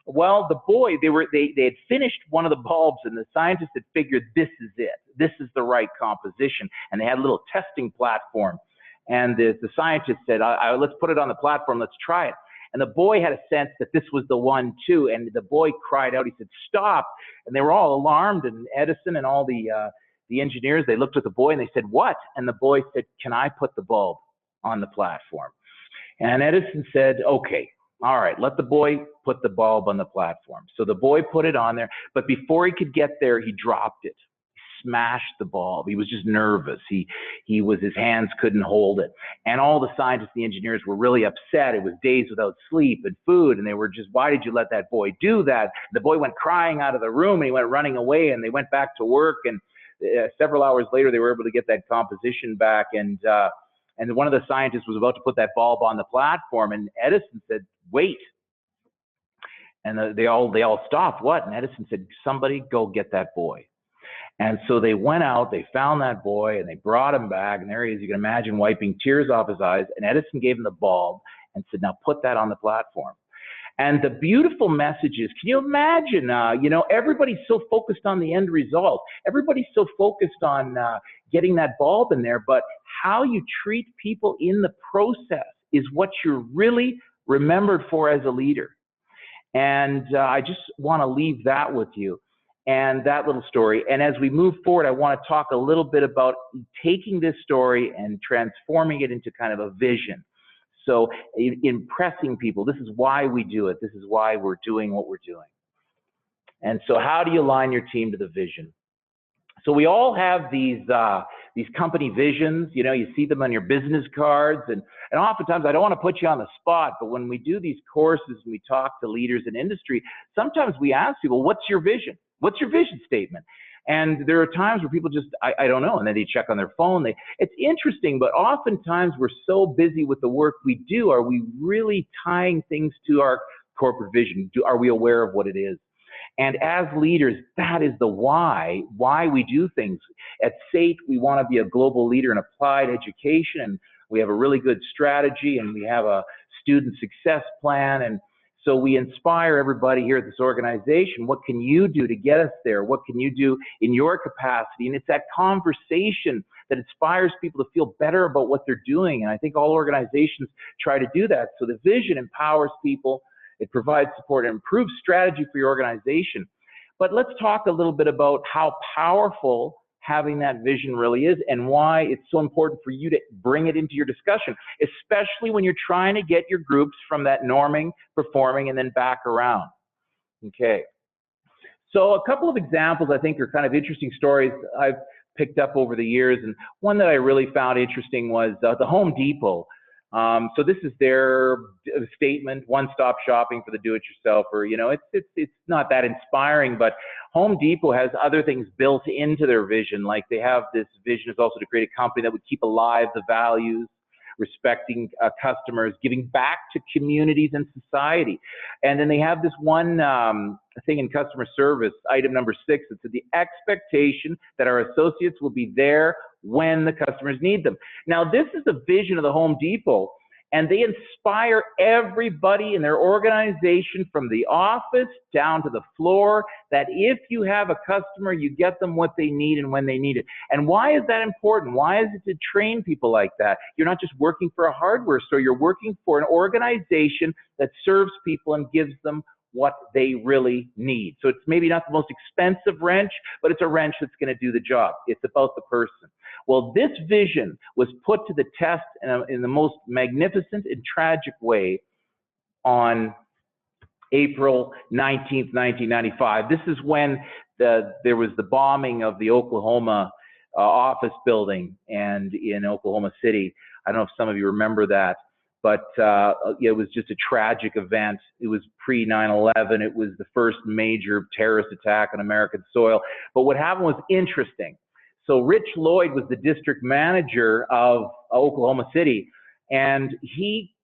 Well, the boy, they had finished one of the bulbs, and the scientists had figured this is it. This is the right composition. And they had a little testing platform. And the scientist said, let's put it on the platform, let's try it. And the boy had a sense that this was the one too. And the boy cried out, he said, stop. And they were all alarmed, and Edison and all the engineers, they looked at the boy and they said, what? And the boy said, can I put the bulb on the platform? And Edison said, okay. All right, let the boy put the bulb on the platform. So the boy put it on there, but before he could get there, he dropped it. He smashed the bulb. He was just nervous. His hands couldn't hold it. And all the scientists, the engineers were really upset. It was days without sleep and food, and they were just, why did you let that boy do that? The boy went crying out of the room, and he went running away, and they went back to work, and several hours later, they were able to get that composition back, and one of the scientists was about to put that bulb on the platform, and Edison said, wait. And they all stopped. What? And Edison said, somebody go get that boy. And so they went out, they found that boy, and they brought him back. And there he is, you can imagine, wiping tears off his eyes. And Edison gave him the bulb and said, now put that on the platform. And the beautiful message is, can you imagine, everybody's so focused on the end result. Everybody's so focused on getting that bulb in there, but how you treat people in the process is what you're really remembered for as a leader. And I just want to leave that with you and that little story. And as we move forward, I want to talk a little bit about taking this story and transforming it into kind of a vision. So impressing people, this is why we do it. This is why we're doing what we're doing. And so how do you align your team to the vision? So we all have these company visions, you see them on your business cards, and oftentimes, I don't want to put you on the spot, but when we do these courses and we talk to leaders in industry, sometimes we ask people, what's your vision? What's your vision statement? And there are times where people just, I don't know, and then they check on their phone. It's interesting, but oftentimes we're so busy with the work we do, are we really tying things to our corporate vision? Are we aware of what it is? And as leaders, that is the why we do things. At SAIT, we want to be a global leader in applied education, and we have a really good strategy, and we have a student success plan. And so we inspire everybody here at this organization. What can you do to get us there? What can you do in your capacity? And it's that conversation that inspires people to feel better about what they're doing. And I think all organizations try to do that. So the vision empowers people. It provides support and improves strategy for your organization. But let's talk a little bit about how powerful having that vision really is and why it's so important for you to bring it into your discussion, especially when you're trying to get your groups from that norming, performing, and then back around. Okay. So a couple of examples I think are kind of interesting stories I've picked up over the years, and one that I really found interesting was the Home Depot. So this is their statement, one-stop shopping for the do-it-yourselfer. You know, it's not that inspiring, but Home Depot has other things built into their vision. Like they have this vision is also to create a company that would keep alive the values, respecting customers, giving back to communities and society. And then they have this one thing in customer service, item number 6, it said the expectation that our associates will be there when the customers need them. Now, this is the vision of the Home Depot, and they inspire everybody in their organization from the office down to the floor that if you have a customer, you get them what they need and when they need it. And why is that important? Why is it to train people like that? You're not just working for a hardware store, you're working for an organization that serves people and gives them what they really need. So it's maybe not the most expensive wrench, but it's a wrench that's going to do the job. It's about the person. Well, this vision was put to the test in the most magnificent and tragic way on April 19th, 1995. This is when there was the bombing of the Oklahoma office building and in Oklahoma City. I don't know if some of you remember that. But it was just a tragic event. It was pre-9/11. It was the first major terrorist attack on American soil. But what happened was interesting. So Rich Lloyd was the district manager of Oklahoma City, and he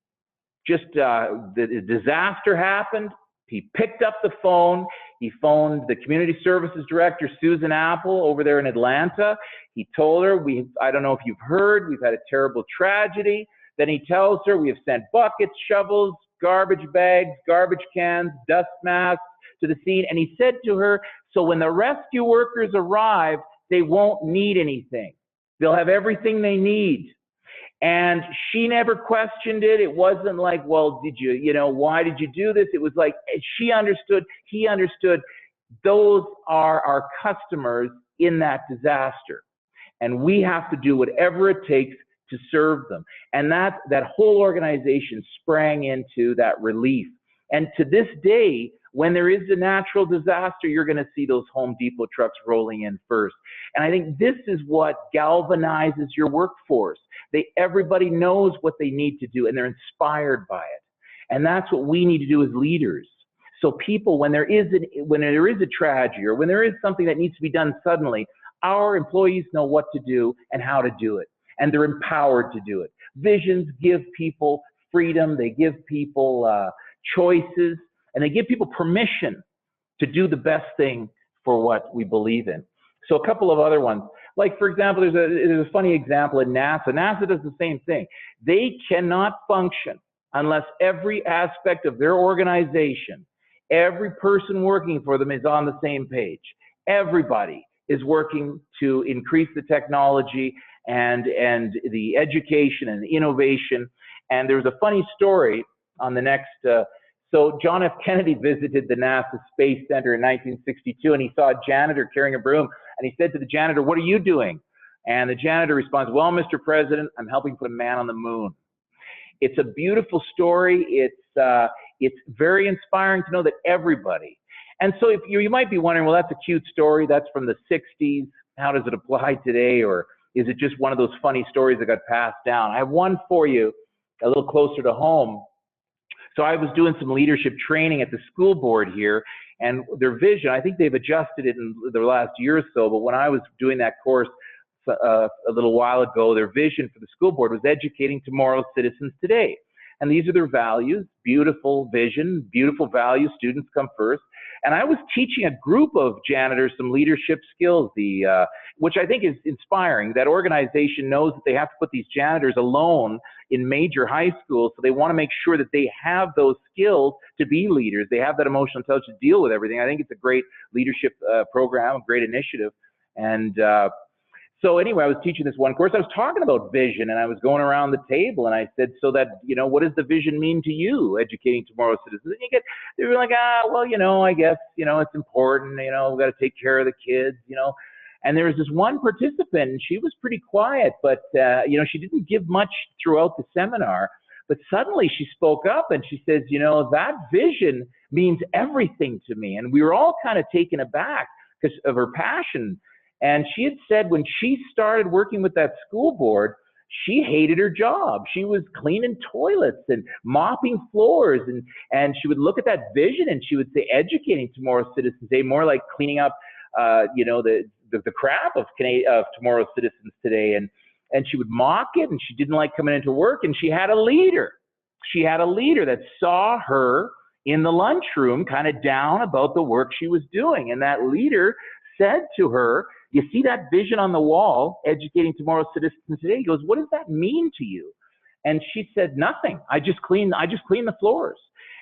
just, the disaster happened. He picked up the phone. He phoned the community services director, Susan Apple, over there in Atlanta. He told her, I don't know if you've heard, we've had a terrible tragedy. Then he tells her, we have sent buckets, shovels, garbage bags, garbage cans, dust masks to the scene. And he said to her, so when the rescue workers arrive, they won't need anything. They'll have everything they need. And she never questioned it. It wasn't like, well, why did you do this? It was like, she understood, he understood, those are our customers in that disaster. And we have to do whatever it takes to serve them. And that whole organization sprang into that relief. And to this day, when there is a natural disaster, you're going to see those Home Depot trucks rolling in first. And I think this is what galvanizes your workforce. Everybody knows what they need to do, and they're inspired by it. And that's what we need to do as leaders. So people, when there is a tragedy or when there is something that needs to be done suddenly, our employees know what to do and how to do it. And they're empowered to do it. Visions give people freedom, they give people choices, and they give people permission to do the best thing for what we believe in. So a couple of other ones. Like, for example, there's a funny example in NASA. NASA does the same thing. They cannot function unless every aspect of their organization, every person working for them is on the same page. Everybody is working to increase the technology and the education and the innovation. And there's a funny story on the next, so John F. Kennedy visited the NASA Space Center in 1962, and he saw a janitor carrying a broom, and he said to the janitor, "What are you doing?" And the janitor responds, "Well, Mr. President, I'm helping put a man on the moon." It's a beautiful story. It's very inspiring to know that everybody. And so if you might be wondering, well, that's a cute story. That's from the 60s. How does it apply today? Or is it just one of those funny stories that got passed down? I have one for you a little closer to home. So I was doing some leadership training at the school board here, and their vision, I think they've adjusted it in the last year or so, but when I was doing that course a little while ago, their vision for the school board was educating tomorrow's citizens today. And these are their values: beautiful vision, beautiful values, students come first. And I was teaching a group of janitors some leadership skills, which I think is inspiring. That organization knows that they have to put these janitors alone in major high schools, so they want to make sure that they have those skills to be leaders. They have that emotional intelligence to deal with everything. I think it's a great leadership program, a great initiative. And so anyway, I was teaching this one course. I was talking about vision, and I was going around the table, and I said, so that, what does the vision mean to you, educating tomorrow's citizens? And they were like, well, I guess, it's important, we've got to take care of the kids, And there was this one participant, and she was pretty quiet, but, she didn't give much throughout the seminar. But suddenly she spoke up and she says, you know, that vision means everything to me. And we were all kind of taken aback because of her passion. And she had said when she started working with that school board, she hated her job. She was cleaning toilets and mopping floors, and she would look at that vision and she would say, educating tomorrow's citizens today, more like cleaning up, you know, the crap of tomorrow's citizens today. And she would mock it, and she didn't like coming into work. And she had a leader. She had a leader that saw her in the lunchroom, kind of down about the work she was doing. And that leader said to her, you see that vision on the wall, educating tomorrow's citizens today? He goes, what does that mean to you? And she said, nothing. I just clean the floors.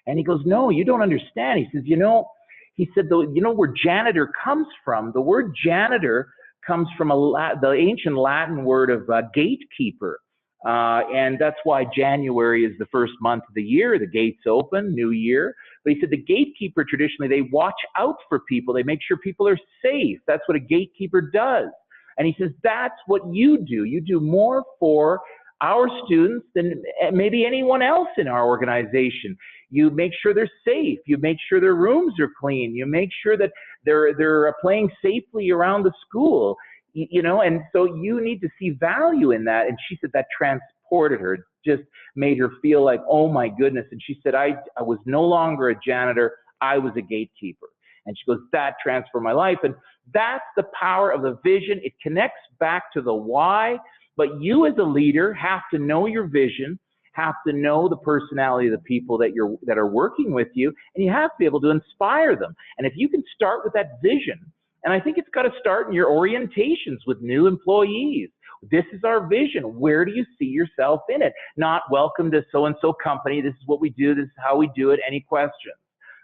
And he goes, no, you don't understand. He says, you know, he said, you know where janitor comes from? The word janitor comes from the ancient Latin word of gatekeeper. And that's why January is the first month of the year. The gates open, new year. But he said the gatekeeper, traditionally, they watch out for people. They make sure people are safe. That's what a gatekeeper does. And he says that's what you do. You do more for our students than maybe anyone else in our organization. You make sure they're safe. You make sure their rooms are clean. You make sure that they're playing safely around the school. You know, and so you need to see value in that. And she said that transported her, just made her feel like, oh my goodness. And she said, I was no longer a janitor, I was a gatekeeper. And she goes, that transformed my life. And that's the power of the vision. It connects back to the why, but you as a leader have to know your vision, have to know the personality of the people that are working with you, and you have to be able to inspire them. And if you can start with that vision, and I think it's got to start in your orientations with new employees. This is our vision. Where do you see yourself in it? Not welcome to so-and-so company. This is what we do. This is how we do it. Any questions?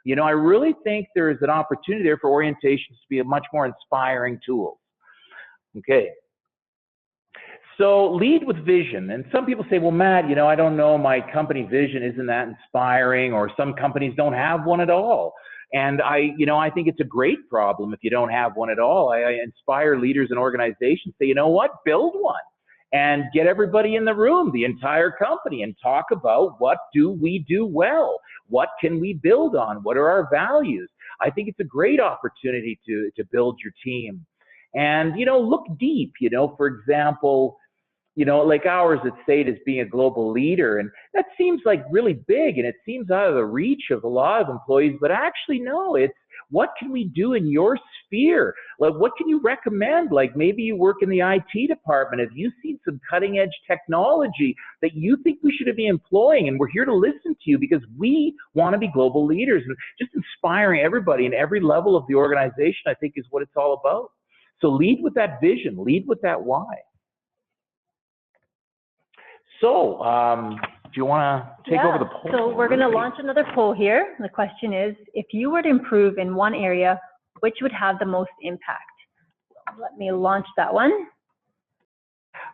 You know, I really think there is an opportunity there for orientations to be a much more inspiring tool. Okay. So lead with vision. And some people say, well, Matt, you know, I don't know, my company vision isn't that inspiring, or some companies don't have one at all. And I think it's a great problem if you don't have one at all. I inspire leaders and organizations, say, you know what, build one and get everybody in the room, the entire company, and talk about what do we do well? What can we build on? What are our values? I think it's a great opportunity to build your team. And, you know, look deep, you know, for example, you know, like ours at SAIT is being a global leader, and that seems like really big, and it seems out of the reach of a lot of employees, but actually no, it's what can we do in your sphere? Like, what can you recommend? Like, maybe you work in the IT department. Have you seen some cutting edge technology that you think we should be employing? And we're here to listen to you because we want to be global leaders, and just inspiring everybody in every level of the organization, I think, is what it's all about. So lead with that vision, lead with that why. So, do you want to take over the poll? So we're going to launch another poll here. The question is, if you were to improve in one area, which would have the most impact? Let me launch that one.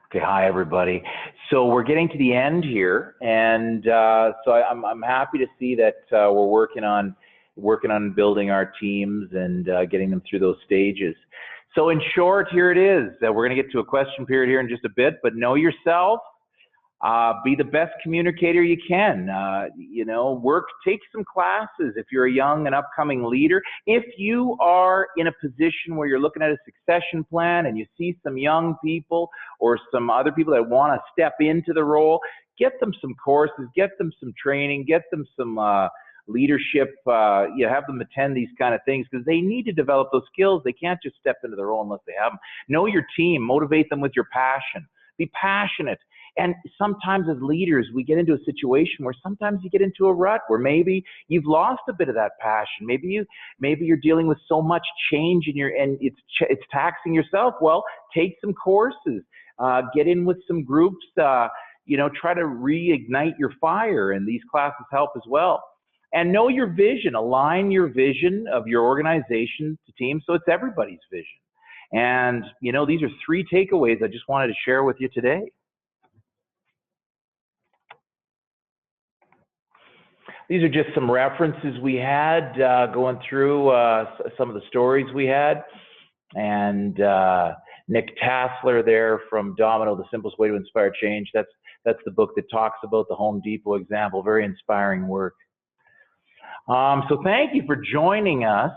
Okay, hi everybody. So we're getting to the end here, and so I'm happy to see that we're working on building our teams and getting them through those stages. So in short, here it is. We're going to get to a question period here in just a bit, but know yourself. Be the best communicator you can. You know, take some classes if you're a young and upcoming leader. If you are in a position where you're looking at a succession plan and you see some young people or some other people that want to step into the role, get them some courses, get them some training, get them some leadership, you have them attend these kind of things because they need to develop those skills. They can't just step into the role unless they have them. Know your team, motivate them with your passion. Be passionate. And sometimes as leaders, we get into a situation where sometimes you get into a rut where maybe you've lost a bit of that passion. Maybe you're dealing with so much change and it's taxing yourself. Well, take some courses, get in with some groups, you know, try to reignite your fire, and these classes help as well. And know your vision, align your vision of your organization to team so it's everybody's vision. And, you know, these are 3 takeaways I just wanted to share with you today. These are just some references we had going through some of the stories we had. And Nick Tassler there from Domino, The Simplest Way to Inspire Change. That's That's the book that talks about the Home Depot example. Very inspiring work. So thank you for joining us.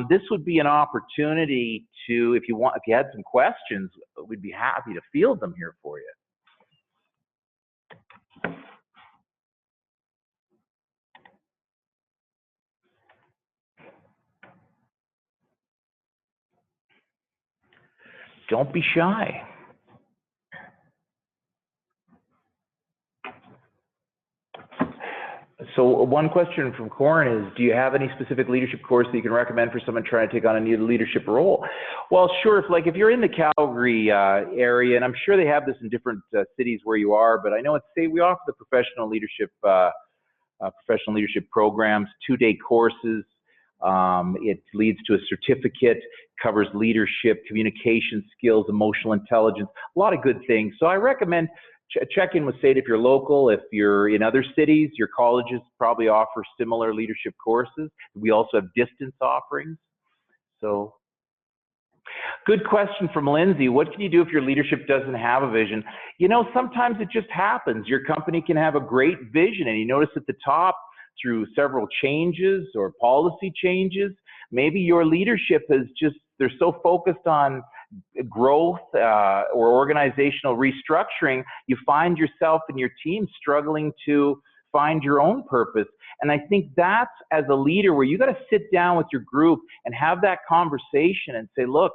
This would be an opportunity to, if you had some questions, we'd be happy to field them here for you. Don't be shy. So one question from Corin is, do you have any specific leadership course that you can recommend for someone trying to take on a new leadership role? Well, sure. If you're in the Calgary area, and I'm sure they have this in different cities where you are, but I know at SAIT we offer the professional leadership programs, 2-day courses. It leads to a certificate, covers leadership, communication skills, emotional intelligence, a lot of good things. So I recommend check in with SAIT if you're local. If you're in other cities, your colleges probably offer similar leadership courses. We also have distance offerings. So, good question from Lindsay. What can you do if your leadership doesn't have a vision? You know, sometimes it just happens. Your company can have a great vision, and you notice at the top through several changes or policy changes, maybe your leadership is just, they're so focused on growth or organizational restructuring, you find yourself and your team struggling to find your own purpose. And I think that's, as a leader, where you got to sit down with your group and have that conversation and say, look,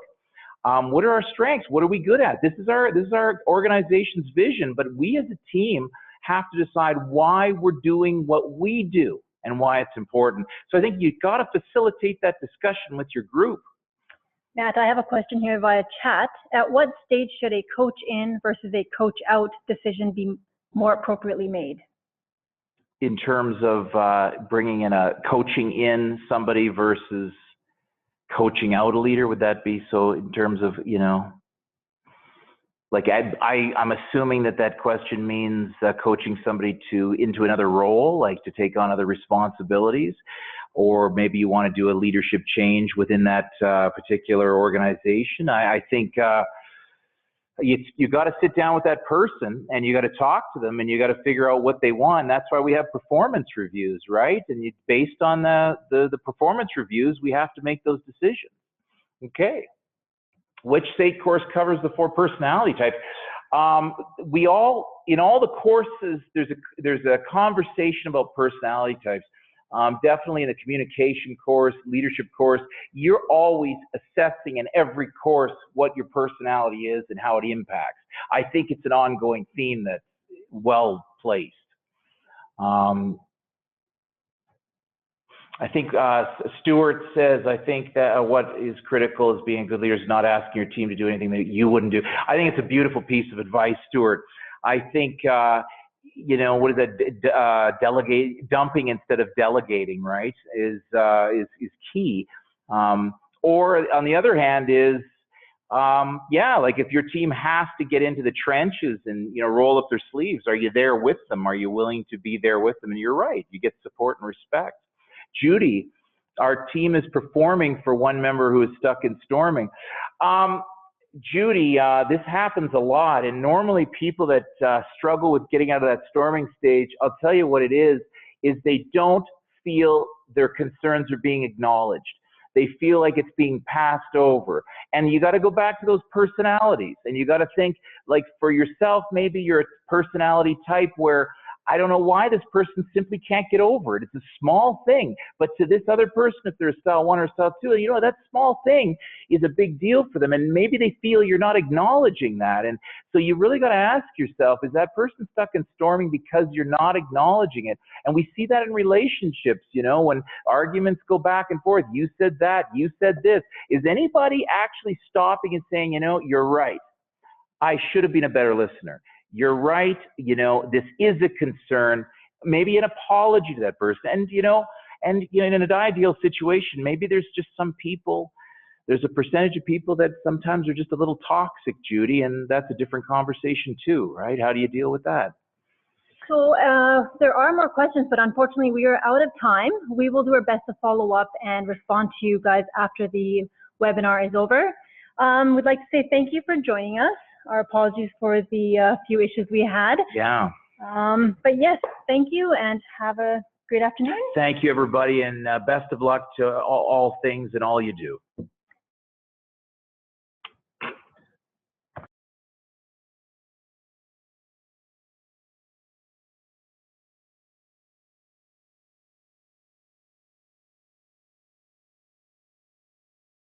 what are our strengths? What are we good at? This is our organization's vision, but we as a team have to decide why we're doing what we do and why it's important. So I think you've got to facilitate that discussion with your group. Matt, I have a question here via chat. At what stage should a coach in versus a coach out decision be more appropriately made? In terms of bringing in coaching in somebody versus coaching out a leader, would that be so in terms of, you know, like I'm assuming that question means coaching somebody into another role, like to take on other responsibilities, or maybe you want to do a leadership change within that particular organization. I think you got to sit down with that person and you got to talk to them and you got to figure out what they want. That's why we have performance reviews, right? And based on the performance reviews, we have to make those decisions. Okay. Which SAIT course covers the 4 personality types? In all the courses, there's a conversation about personality types. Definitely in the communication course, leadership course, you're always assessing in every course what your personality is and how it impacts. I think it's an ongoing theme that's well placed. I think Stuart says, I think that what is critical is being a good leader is not asking your team to do anything that you wouldn't do. I think it's a beautiful piece of advice, Stuart. I think, you know, what is that? Dumping instead of delegating, right, is key. Or on the other hand is, yeah, like if your team has to get into the trenches and, you know, roll up their sleeves, are you there with them? Are you willing to be there with them? And you're right, you get support and respect. Judy, our team is performing for one member who is stuck in storming. Judy, this happens a lot, and normally people that struggle with getting out of that storming stage, I'll tell you what it is they don't feel their concerns are being acknowledged. They feel like it's being passed over. And you got to go back to those personalities, and you got to think, like, for yourself, maybe you're a personality type where I don't know why this person simply can't get over it. It's a small thing. But to this other person, if they're a style 1 or style 2, you know, that small thing is a big deal for them. And maybe they feel you're not acknowledging that. And so you really got to ask yourself, is that person stuck in storming because you're not acknowledging it? And we see that in relationships, you know, when arguments go back and forth. You said that, you said this. Is anybody actually stopping and saying, you know, you're right. I should have been a better listener. You're right, you know, this is a concern, maybe an apology to that person. And, you know, in an ideal situation, maybe there's just some people, there's a percentage of people that sometimes are just a little toxic, Judy, and that's a different conversation too, right? How do you deal with that? So there are more questions, but unfortunately we are out of time. We will do our best to follow up and respond to you guys after the webinar is over. We'd like to say thank you for joining us. Our apologies for the few issues we had. Yeah. But yes, thank you and have a great afternoon. Thank you, everybody, and best of luck to all things and all you do.